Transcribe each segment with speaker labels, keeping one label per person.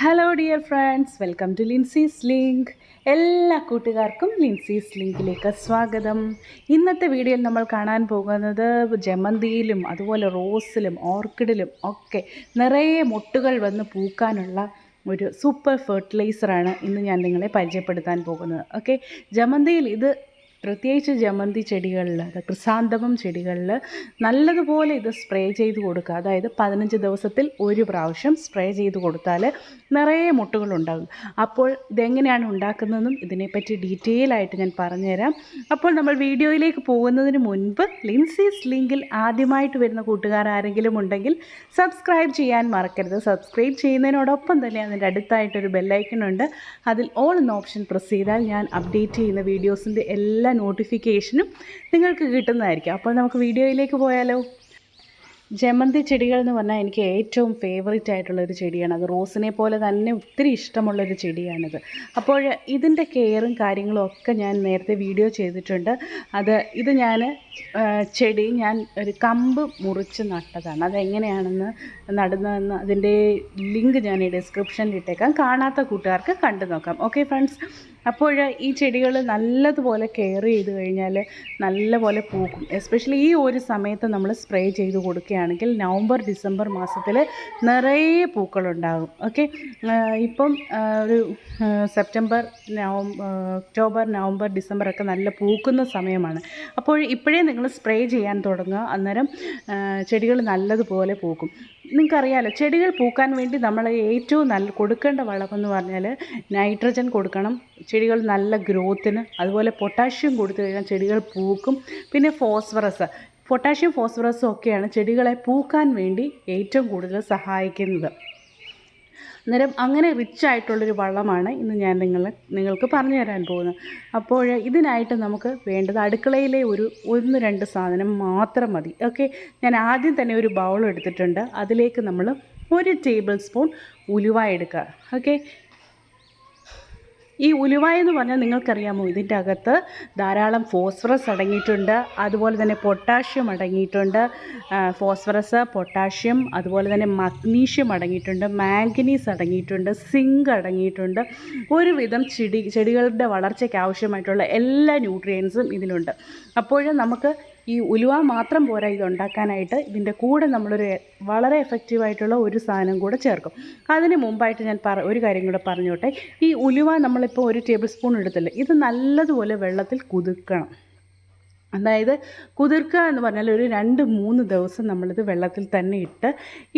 Speaker 1: Hello dear friends, welcome to ലിൻസീസ് link. എല്ലാ കൂട്ടുകാർക്കും ലിൻസീസ് ലിങ്കിലേക്ക് സ്വാഗതം. ഇന്നത്തെ വീഡിയോയിൽ നമ്മൾ കാണാൻ പോകുന്നത് ജമന്തിയിലും അതുപോലെ റോസിലും ഓർക്കിഡിലും ഒക്കെ നിറയെ മൊട്ടുകൾ വന്ന് പൂക്കാനുള്ള ഒരു സൂപ്പർ ഫെർട്ടിലൈസറാണ് ഇന്ന് ഞാൻ നിങ്ങളെ പരിചയപ്പെടുത്താൻ പോകുന്നത്. ഓക്കെ, ജമന്തിയിൽ ഇത് പ്രത്യേകിച്ച് ജമന്തി ചെടികളിൽ, ക്രിസാന്തമം ചെടികളിൽ നല്ലതുപോലെ ഇത് സ്പ്രേ ചെയ്ത് കൊടുക്കുക. അതായത് 15 ദിവസത്തിൽ ഒരു പ്രാവശ്യം സ്പ്രേ ചെയ്ത് കൊടുത്താൽ നിറയെ മുട്ടുകളുണ്ടാകും. അപ്പോൾ ഇതെങ്ങനെയാണ് ഉണ്ടാക്കുന്നതെന്നും ഇതിനെപ്പറ്റി ഡീറ്റെയിൽ ആയിട്ട് ഞാൻ പറഞ്ഞുതരാം. അപ്പോൾ നമ്മൾ വീഡിയോയിലേക്ക് പോകുന്നതിന് മുൻപ് ലിൻസീസ് ലിങ്കിൽ ആദ്യമായിട്ട് വരുന്ന കൂട്ടുകാർ ആരെങ്കിലും ഉണ്ടെങ്കിൽ സബ്സ്ക്രൈബ് ചെയ്യാൻ മറക്കരുത്. സബ്സ്ക്രൈബ് ചെയ്യുന്നതിനോടൊപ്പം തന്നെ അതിൻ്റെ അടുത്തായിട്ടൊരു ബെല്ലൈക്കൺ ഉണ്ട്. അതിൽ ഓൾ എന്ന ഓപ്ഷൻ പ്രസ് ചെയ്താൽ ഞാൻ അപ്ഡേറ്റ് ചെയ്യുന്ന വീഡിയോസിൻ്റെ എല്ലാ നോട്ടിഫിക്കേഷനും നിങ്ങൾക്ക് കിട്ടുന്നതായിരിക്കും. അപ്പോൾ നമുക്ക് വീഡിയോയിലേക്ക് പോയാലോ. ജമന്തി ചെടികൾ എന്ന് പറഞ്ഞാൽ എനിക്ക് ഏറ്റവും ഫേവറേറ്റ് ആയിട്ടുള്ളൊരു ചെടിയാണ്. അത് റോസിനെ പോലെ തന്നെ ഒത്തിരി ഇഷ്ടമുള്ളൊരു ചെടിയാണിത്. അപ്പോൾ ഇതിൻ്റെ കെയറും കാര്യങ്ങളും ഒക്കെ ഞാൻ നേരത്തെ വീഡിയോ ചെയ്തിട്ടുണ്ട്. ഇത് ഞാൻ ഒരു കമ്പ് മുറിച്ച് നട്ടതാണ്. അതെങ്ങനെയാണെന്ന് നടുന്നതെന്ന് അതിൻ്റെ ലിങ്ക് ഞാൻ ഈ ഡിസ്ക്രിപ്ഷനിൽ ഇട്ടേക്കാം. കാണാത്ത കൂട്ടുകാർക്ക് കണ്ടു നോക്കാം. ഓക്കെ ഫ്രണ്ട്സ്, അപ്പോൾ ഈ ചെടികൾ നല്ലതുപോലെ കെയർ ചെയ്ത് കഴിഞ്ഞാൽ നല്ലപോലെ പൂക്കും. എസ്പെഷ്യലി ഈ ഒരു സമയത്ത് നമ്മൾ സ്പ്രേ ചെയ്ത് കൊടുക്കുകയാണെങ്കിൽ നവംബർ ഡിസംബർ മാസത്തിൽ നിറയെ പൂക്കളുണ്ടാകും. ഓക്കെ, ഇപ്പം ഒരു സെപ്റ്റംബർ ഒക്ടോബർ നവംബർ ഡിസംബർ ഒക്കെ നല്ല പൂക്കുന്ന സമയമാണ്. അപ്പോൾ ഇപ്പോഴേ നിങ്ങൾ സ്പ്രേ ചെയ്യാൻ തുടങ്ങുക. അന്നേരം ചെടികൾ നല്ലതുപോലെ പൂക്കും. നിങ്ങൾക്കറിയാമല്ലോ, ചെടികൾ പൂക്കാൻ വേണ്ടി നമ്മൾ ഏറ്റവും കൊടുക്കേണ്ട വളമെന്ന് പറഞ്ഞാൽ നൈട്രജൻ കൊടുക്കണം. ചെടികൾ നല്ല ഗ്രോത്തിന്. അതുപോലെ പൊട്ടാഷ്യം കൊടുത്തു കഴിഞ്ഞാൽ ചെടികൾ പൂക്കും. പിന്നെ പൊട്ടാഷ്യം ഫോസ്ഫറസും ഒക്കെയാണ് ചെടികളെ പൂക്കാൻ വേണ്ടി ഏറ്റവും കൂടുതൽ സഹായിക്കുന്നത്. അന്നേരം അങ്ങനെ റിച്ച് ആയിട്ടുള്ളൊരു വളമാണ് ഇന്ന് ഞാൻ നിങ്ങൾക്ക് പറഞ്ഞു തരാൻ പോകുന്നത്. അപ്പോൾ ഇതിനായിട്ട് നമുക്ക് വേണ്ടത് അടുക്കളയിലെ 1-2 സാധനം മാത്രം മതി. ഓക്കെ, ഞാൻ ആദ്യം തന്നെ ഒരു ബൗൾ എടുത്തിട്ടുണ്ട്. അതിലേക്ക് നമ്മൾ 1 ടേബിൾ സ്പൂൺ ഉലുവ എടുക്കുക. ഓക്കെ, ഈ ഉലുവ എന്ന് പറഞ്ഞാൽ നിങ്ങൾക്കറിയാമോ, ഇതിൻ്റെ അകത്ത് ധാരാളം ഫോസ്ഫറസ് അടങ്ങിയിട്ടുണ്ട്. അതുപോലെ തന്നെ പൊട്ടാഷ്യം അടങ്ങിയിട്ടുണ്ട്. ഫോസ്ഫറസ്, പൊട്ടാഷ്യം, അതുപോലെ തന്നെ മഗ്നീഷ്യം അടങ്ങിയിട്ടുണ്ട്, മാംഗനീസ് അടങ്ങിയിട്ടുണ്ട്, സിങ്ക് അടങ്ങിയിട്ടുണ്ട്. ഒരുവിധം ചെടികളുടെ വളർച്ചയ്ക്ക് ആവശ്യമായിട്ടുള്ള എല്ലാ ന്യൂട്രിയൻസും ഇതിലുണ്ട്. അപ്പോൾ നമുക്ക് ഈ ഉലുവ മാത്രം പോരാ ഇതുണ്ടാക്കാനായിട്ട്. ഇതിൻ്റെ കൂടെ നമ്മളൊരു വളരെ എഫക്റ്റീവായിട്ടുള്ള ഒരു സാധനം കൂടെ ചേർക്കും. അതിന് മുമ്പായിട്ട് ഞാൻ ഒരു കാര്യം കൂടെ പറഞ്ഞോട്ടെ. ഈ ഉലുവ നമ്മളിപ്പോൾ 1 ടേബിൾ സ്പൂൺ എടുത്തില്ലേ, ഇത് നല്ലതുപോലെ വെള്ളത്തിൽ കുതിർക്കണം. അതായത് കുതിർക്കുക എന്ന് പറഞ്ഞാൽ ഒരു 2-3 ദിവസം നമ്മളിത് വെള്ളത്തിൽ തന്നെ ഇട്ട്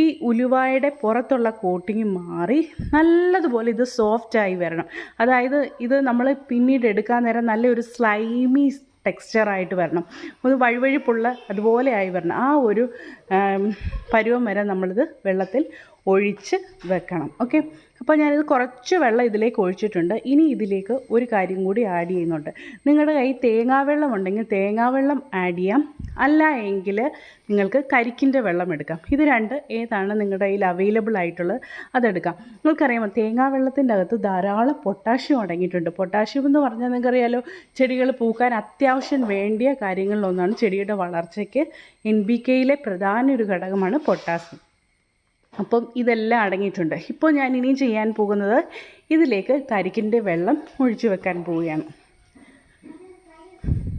Speaker 1: ഈ ഉലുവയുടെ പുറത്തുള്ള കോട്ടിങ് മാറി നല്ലതുപോലെ ഇത് സോഫ്റ്റായി വരണം. അതായത് ഇത് നമ്മൾ പിന്നീട് എടുക്കാൻ നേരം നല്ലൊരു സ്ലൈമി ടെക്സ്ചറായിട്ട് വരണം. ഒരു വഴുവഴുപ്പുള്ള അതുപോലെ ആയി വരണം. ആ ഒരു പരുവം വരെ നമ്മളിത് വെള്ളത്തിൽ ഒഴിച്ച് വെക്കണം. ഓക്കെ, അപ്പോൾ ഞാനിത് കുറച്ച് വെള്ളം ഇതിലേക്ക് ഒഴിച്ചിട്ടുണ്ട്. ഇനി ഇതിലേക്ക് ഒരു കാര്യം കൂടി ആഡ് ചെയ്യുന്നുണ്ട്. നിങ്ങളുടെ കയ്യിൽ തേങ്ങാവെള്ളം ഉണ്ടെങ്കിൽ തേങ്ങാവെള്ളം ആഡ് ചെയ്യാം. അല്ല എങ്കിൽ നിങ്ങൾക്ക് കരിക്കിൻ്റെ വെള്ളം എടുക്കാം. ഇത് ഏതാണ് നിങ്ങളുടെ കയ്യിൽ അവൈലബിൾ ആയിട്ടുള്ളത് അതെടുക്കാം. നിങ്ങൾക്കറിയാമോ, തേങ്ങാവെള്ളത്തിൻ്റെ അകത്ത് ധാരാളം പൊട്ടാഷ്യം അടങ്ങിയിട്ടുണ്ട്. പൊട്ടാഷ്യം എന്ന് പറഞ്ഞാൽ നിങ്ങൾക്കറിയാലോ, ചെടികൾ പൂക്കാൻ അത്യാവശ്യം വേണ്ടിയ കാര്യങ്ങളിലൊന്നാണ്. ചെടിയുടെ വളർച്ചയ്ക്ക് NPKയിലെ പ്രധാന ഒരു ഘടകമാണ് പൊട്ടാസ്യം. അപ്പം ഇതെല്ലാം അടങ്ങിയിട്ടുണ്ട്. ഇപ്പോൾ ഞാൻ ഇനിയും ചെയ്യാൻ പോകുന്നത് ഇതിലേക്ക് കരിക്കിൻ്റെ വെള്ളം ഒഴിച്ചു വെക്കാൻ പോവുകയാണ്.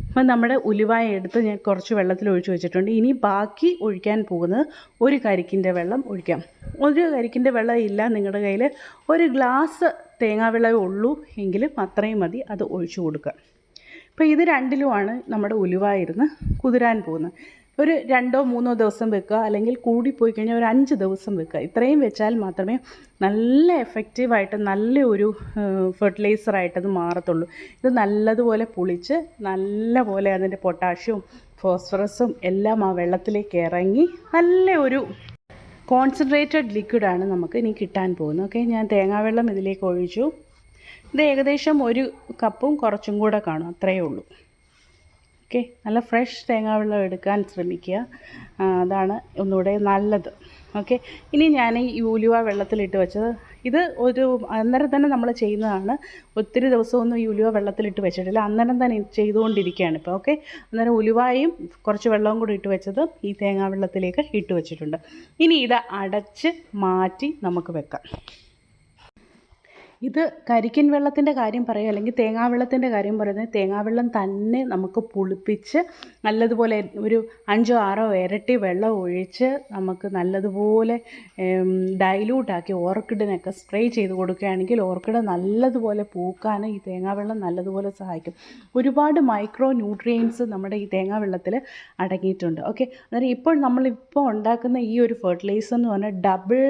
Speaker 1: അപ്പം നമ്മുടെ ഉലുവായ എടുത്ത് ഞാൻ കുറച്ച് വെള്ളത്തിൽ ഒഴിച്ചു വെച്ചിട്ടുണ്ട്. ഇനി ബാക്കി ഒഴിക്കാൻ പോകുന്നത് 1 കരിക്കിൻ്റെ വെള്ളം ഒഴിക്കാം. 1 കരിക്കിൻ്റെ വെള്ളം ഇല്ല നിങ്ങളുടെ കയ്യിൽ 1 ഗ്ലാസ് തേങ്ങാവെള്ളമേ ഉള്ളൂ എങ്കിലും അത്രയും മതി, അത് ഒഴിച്ചു കൊടുക്കുക. അപ്പോൾ ഇത് രണ്ടിലുമാണ് നമ്മുടെ ഉലുവ ഇരുന്ന് കുതിരാൻ പോകുന്നത്. ഒരു 2-3 ദിവസം വെക്കുക, അല്ലെങ്കിൽ കൂടിപ്പോയി കഴിഞ്ഞാൽ ഒരു 5 ദിവസം വെക്കുക. ഇത്രയും വെച്ചാൽ മാത്രമേ നല്ല എഫക്റ്റീവായിട്ട് നല്ലൊരു ഫെർട്ടിലൈസറായിട്ടത് മാറത്തുള്ളൂ. ഇത് നല്ലതുപോലെ പുളിച്ച് നല്ലപോലെ അതിൻ്റെ പൊട്ടാഷ്യവും ഫോസ്ഫറസും എല്ലാം ആ വെള്ളത്തിലേക്ക് ഇറങ്ങി നല്ല ഒരു കോൺസെൻട്രേറ്റഡ് ലിക്വിഡാണ് നമുക്ക് ഇനി കിട്ടാൻ പോകുന്നത്. ഓക്കെ, ഞാൻ തേങ്ങാവെള്ളം ഇതിലേക്ക് ഒഴിച്ചു. ഇത് ഏകദേശം 1 കപ്പും കുറച്ചും കൂടെ കാണും, അത്രയേ ഉള്ളൂ. ഓക്കെ, നല്ല ഫ്രഷ് തേങ്ങാവെള്ളം എടുക്കാൻ ശ്രമിക്കുക, അതാണ് ഒന്നുകൂടെ നല്ലത്. ഓക്കെ, ഇനി ഞാൻ ഈ ഉലുവ വെള്ളത്തിലിട്ട് വെച്ചത് ഇത് അന്നേരം തന്നെ നമ്മൾ ചെയ്യുന്നതാണ്. ഒത്തിരി ദിവസമൊന്നും ഈ ഉലുവ വെള്ളത്തിലിട്ട് വെച്ചിട്ടില്ല, അന്നേരം തന്നെ ചെയ്തുകൊണ്ടിരിക്കുകയാണ് ഇപ്പോൾ. ഓക്കെ, അന്നേരം ഉലുവയും കുറച്ച് വെള്ളവും കൂടി ഇട്ട് വെച്ചത് ഈ തേങ്ങാ വെള്ളത്തിലേക്ക് ഇട്ട് വെച്ചിട്ടുണ്ട്. ഇനി ഇത് അടച്ച് മാറ്റി നമുക്ക് വെക്കാം. ഇത് കരിക്കിൻ വെള്ളത്തിൻ്റെ കാര്യം പറയുക അല്ലെങ്കിൽ തേങ്ങാവെള്ളത്തിൻ്റെ കാര്യം പറയുന്നത് തേങ്ങാവെള്ളം തന്നെ നമുക്ക് പുളിപ്പിച്ച് നല്ലതുപോലെ ഒരു 5 6 ഇരട്ടി വെള്ളം ഒഴിച്ച് നമുക്ക് നല്ലതുപോലെ ഡൈല്യൂട്ടാക്കി ഓർക്കിഡിനൊക്കെ സ്പ്രേ ചെയ്ത് കൊടുക്കുകയാണെങ്കിൽ ഓർക്കിഡ് നല്ലതുപോലെ പൂക്കാൻ ഈ തേങ്ങാവെള്ളം നല്ലതുപോലെ സഹായിക്കും. ഒരുപാട് മൈക്രോ ന്യൂട്രിയൻസ് നമ്മുടെ ഈ തേങ്ങാവെള്ളത്തിൽ അടങ്ങിയിട്ടുണ്ട്. ഓക്കെ, അന്നേരം ഇപ്പോൾ നമ്മളിപ്പോൾ ഉണ്ടാക്കുന്ന ഈ ഒരു ഫെർട്ടിലൈസർ എന്ന് പറഞ്ഞാൽ ഡബിൾ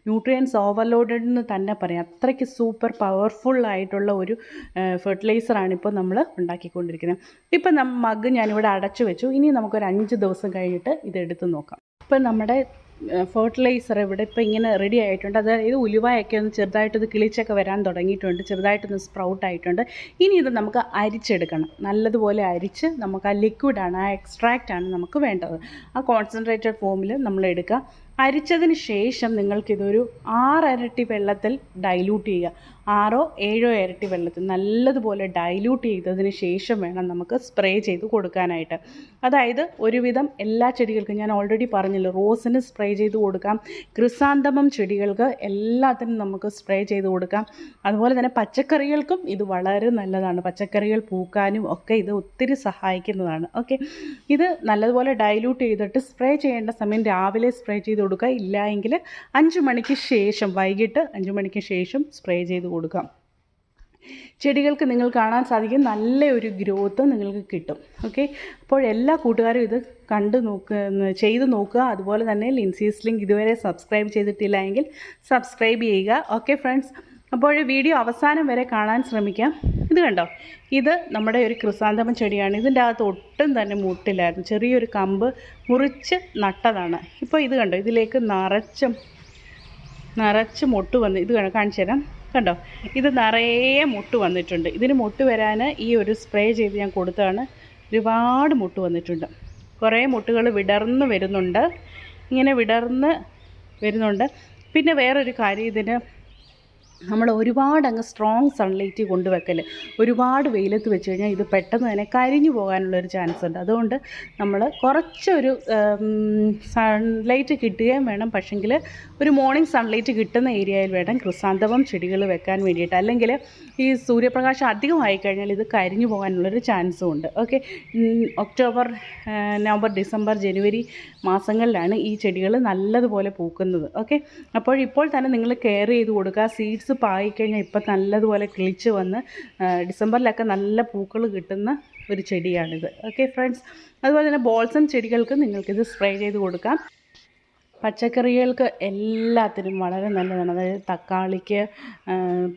Speaker 1: ന്യൂട്രിയൻസ് ഓവർലോഡഡ് എന്ന് തന്നെ പറയാം. അത്രയ്ക്ക് സൂപ്പർ പവർഫുള്ളായിട്ടുള്ള ഒരു ഫെർട്ടിലൈസറാണ് ഇപ്പോൾ നമ്മൾ ഉണ്ടാക്കിക്കൊണ്ടിരിക്കുന്നത്. ഇപ്പം മഗ് ഞാനിവിടെ അടച്ചു വെച്ചു. ഇനി നമുക്കൊരു 5 ദിവസം കഴിഞ്ഞിട്ട് ഇതെടുത്ത് നോക്കാം. ഇപ്പം നമ്മുടെ ഫെർട്ടിലൈസർ ഇവിടെ ഇപ്പോൾ ഇങ്ങനെ റെഡി ആയിട്ടുണ്ട്. അതായത് ഉലുവയൊക്കെ ഒന്ന് ചെറുതായിട്ടൊന്ന് കിളിച്ചൊക്കെ വരാൻ തുടങ്ങിയിട്ടുണ്ട്, ചെറുതായിട്ടൊന്ന് സ്പ്രൗട്ട് ആയിട്ടുണ്ട്. ഇനി ഇത് നമുക്ക് അരിച്ചെടുക്കണം. നല്ലതുപോലെ അരിച്ച് നമുക്ക് ആ ലിക്വിഡാണ്, ആ എക്സ്ട്രാക്റ്റാണ് നമുക്ക് വേണ്ടത്. ആ കോൺസെൻട്രേറ്റഡ് ഫോമിൽ നമ്മൾ എടുക്കുക. അരിച്ചതിന് ശേഷം നിങ്ങൾക്കിതൊരു 6 ഇരട്ടി വെള്ളത്തിൽ ഡൈല്യൂട്ട് ചെയ്യുക. 6 7 ഇരട്ടി വെള്ളത്തിൽ നല്ലതുപോലെ ഡൈല്യൂട്ട് ചെയ്തതിന് ശേഷം വേണം നമുക്ക് സ്പ്രേ ചെയ്ത് കൊടുക്കാനായിട്ട്. അതായത് ഒരുവിധം എല്ലാ ചെടികൾക്കും ഞാൻ ഓൾറെഡി പറഞ്ഞല്ലോ, റോസിന് സ്പ്രേ ചെയ്ത് കൊടുക്കാം, ക്രിസാന്തമം ചെടികൾക്ക് എല്ലാത്തിനും നമുക്ക് സ്പ്രേ ചെയ്ത് കൊടുക്കാം. അതുപോലെ തന്നെ പച്ചക്കറികൾക്കും ഇത് വളരെ നല്ലതാണ്. പച്ചക്കറികൾ പൂക്കാനും ഒക്കെ ഇത് ഒത്തിരി സഹായിക്കുന്നതാണ്. ഓക്കെ, ഇത് നല്ലതുപോലെ ഡൈല്യൂട്ട് ചെയ്തിട്ട് സ്പ്രേ ചെയ്യേണ്ട സമയം രാവിലെ സ്പ്രേ ചെയ്ത് കൊടുക്കുക. ഇല്ല എങ്കിൽ 5 മണിക്ക് ശേഷം, വൈകിട്ട് 5 മണിക്ക് ശേഷം സ്പ്രേ ചെയ്ത് കൊടുക്കാം. ചെടികൾക്ക് നിങ്ങൾ കാണാൻ സാധിക്കും നല്ലൊരു ഗ്രോത്ത് നിങ്ങൾക്ക് കിട്ടും. ഓക്കെ, അപ്പോൾ എല്ലാ കൂട്ടുകാരും ഇത് ചെയ്ത് നോക്കുക. അതുപോലെ തന്നെ ലിൻസീസ് ലിങ്ക് ഇതുവരെ സബ്സ്ക്രൈബ് ചെയ്തിട്ടില്ല എങ്കിൽ സബ്സ്ക്രൈബ് ചെയ്യുക. ഓക്കെ ഫ്രണ്ട്സ്, അപ്പോൾ വീഡിയോ അവസാനം വരെ കാണാൻ ശ്രമിക്കാം. ഇത് കണ്ടോ, ഇത് നമ്മുടെ ഒരു ക്രിസാന്തമം ചെടിയാണ്. ഇതിൻ്റെ അകത്ത് ഒട്ടും തന്നെ മുട്ടില്ലായിരുന്നു, ചെറിയൊരു കമ്പ് മുറിച്ച് നട്ടതാണ്. ഇപ്പോൾ ഇത് കണ്ടോ, ഇതിലേക്ക് നിറച്ച് മൊട്ട് വന്ന്, ഇത് കാണിച്ചു തരാം. കണ്ടോ, ഇത് നിറയെ മൊട്ട് വന്നിട്ടുണ്ട്. ഇതിന് മൊട്ട് വരാൻ ഈ ഒരു സ്പ്രേ ചെയ്ത് ഞാൻ കൊടുത്തതാണ്. ഒരുപാട് മൊട്ട് വന്നിട്ടുണ്ട്. കുറേ മൊട്ടുകൾ വിടർന്ന് വരുന്നുണ്ട്, ഇങ്ങനെ വിടർന്ന് വരുന്നുണ്ട്. പിന്നെ വേറൊരു കാര്യം, ഇതിന് നമ്മൾ ഒരുപാട് അങ്ങ് സ്ട്രോങ് സൺലൈറ്റ് കൊണ്ടുവെക്കൽ, ഒരുപാട് വെയിലത്ത് വെച്ച് കഴിഞ്ഞാൽ ഇത് പെട്ടെന്ന് തന്നെ കരിഞ്ഞു പോകാനുള്ളൊരു ചാൻസ് ഉണ്ട്. അതുകൊണ്ട് നമ്മൾ കുറച്ചൊരു സൺലൈറ്റ് കിട്ടുകയും വേണം. പക്ഷെങ്കിൽ ഒരു മോർണിംഗ് സൺലൈറ്റ് കിട്ടുന്ന ഏരിയയിൽ വേണം ക്രിസാന്തമം ചെടികൾ വെക്കാൻ വേണ്ടിയിട്ട്. അല്ലെങ്കിൽ ഈ സൂര്യപ്രകാശം അധികമായി കഴിഞ്ഞാൽ ഇത് കരിഞ്ഞു പോകാനുള്ളൊരു ചാൻസും ഉണ്ട്. ഓക്കെ, ഒക്ടോബർ നവംബർ ഡിസംബർ ജനുവരി മാസങ്ങളിലാണ് ഈ ചെടികൾ നല്ലതുപോലെ പൂക്കുന്നത്. ഓക്കെ, അപ്പോൾ ഇപ്പോൾ തന്നെ നിങ്ങൾ കെയർ ചെയ്ത് കൊടുക്കുക. സീഡ്സ് പായിക്കഴിഞ്ഞാൽ ഇപ്പം നല്ലതുപോലെ കിളിച്ച് വന്ന് ഡിസംബറിലൊക്കെ നല്ല പൂക്കൾ കിട്ടുന്ന ഒരു ചെടിയാണിത്. ഓക്കെ ഫ്രണ്ട്സ്, അതുപോലെ തന്നെ ബോൾസം ചെടികൾക്ക് നിങ്ങൾക്കിത് സ്പ്രേ ചെയ്ത് കൊടുക്കാം. പച്ചക്കറികൾക്ക് എല്ലാത്തിനും വളരെ നല്ലതാണ്. അതായത് തക്കാളിക്ക്,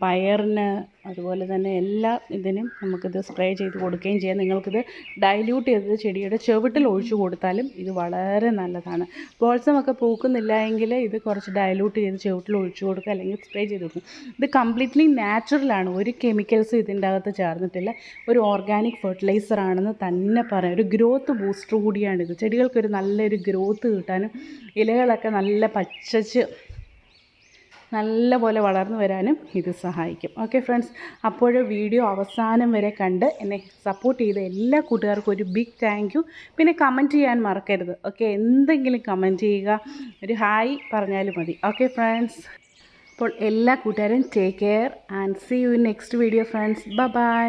Speaker 1: പയറിന്, അതുപോലെ തന്നെ എല്ലാ ഇതിനും നമുക്കിത് സ്പ്രേ ചെയ്ത് കൊടുക്കുകയും ചെയ്യാം. നിങ്ങൾക്കിത് ഡൈല്യൂട്ട് ചെയ്തത് ചെടിയുടെ ചുവട്ടിൽ ഒഴിച്ചു കൊടുത്താലും ഇത് വളരെ നല്ലതാണ്. ബോൾസമൊക്കെ പൂക്കുന്നില്ല എങ്കിൽ ഇത് കുറച്ച് ഡൈല്യൂട്ട് ചെയ്ത് ചുവട്ടിൽ ഒഴിച്ചു കൊടുക്കുക, അല്ലെങ്കിൽ സ്പ്രേ ചെയ്ത് കൊടുക്കും. ഇത് കംപ്ലീറ്റ്ലി നാച്ചുറലാണ്, ഒരു കെമിക്കൽസും ഇതിൻ്റെ അകത്ത് ചേർന്നിട്ടില്ല. ഒരു ഓർഗാനിക് ഫെർട്ടിലൈസർ ആണെന്ന് തന്നെ പറയാം. ഒരു ഗ്രോത്ത് ബൂസ്റ്റർ കൂടിയാണിത്. ചെടികൾക്കൊരു നല്ലൊരു ഗ്രോത്ത് കിട്ടാനും ഇലകളൊക്കെ നല്ല പച്ചച്ച് നല്ലപോലെ വളർന്നു വരാനും ഇത് സഹായിക്കും. ഓക്കെ ഫ്രണ്ട്സ്, അപ്പോൾ വീഡിയോ അവസാനം വരെ കണ്ട് എന്നെ സപ്പോർട്ട് ചെയ്ത എല്ലാ കൂട്ടുകാർക്കും ഒരു ബിഗ് താങ്ക് യു. പിന്നെ കമൻറ്റ് ചെയ്യാൻ മറക്കരുത്. ഓക്കെ, എന്തെങ്കിലും കമൻറ്റ് ചെയ്യുക, ഒരു ഹായ് പറഞ്ഞാലും മതി. ഓക്കെ ഫ്രണ്ട്സ്, അപ്പോൾ എല്ലാ കൂട്ടുകാരും take care and see you in next video friends. By.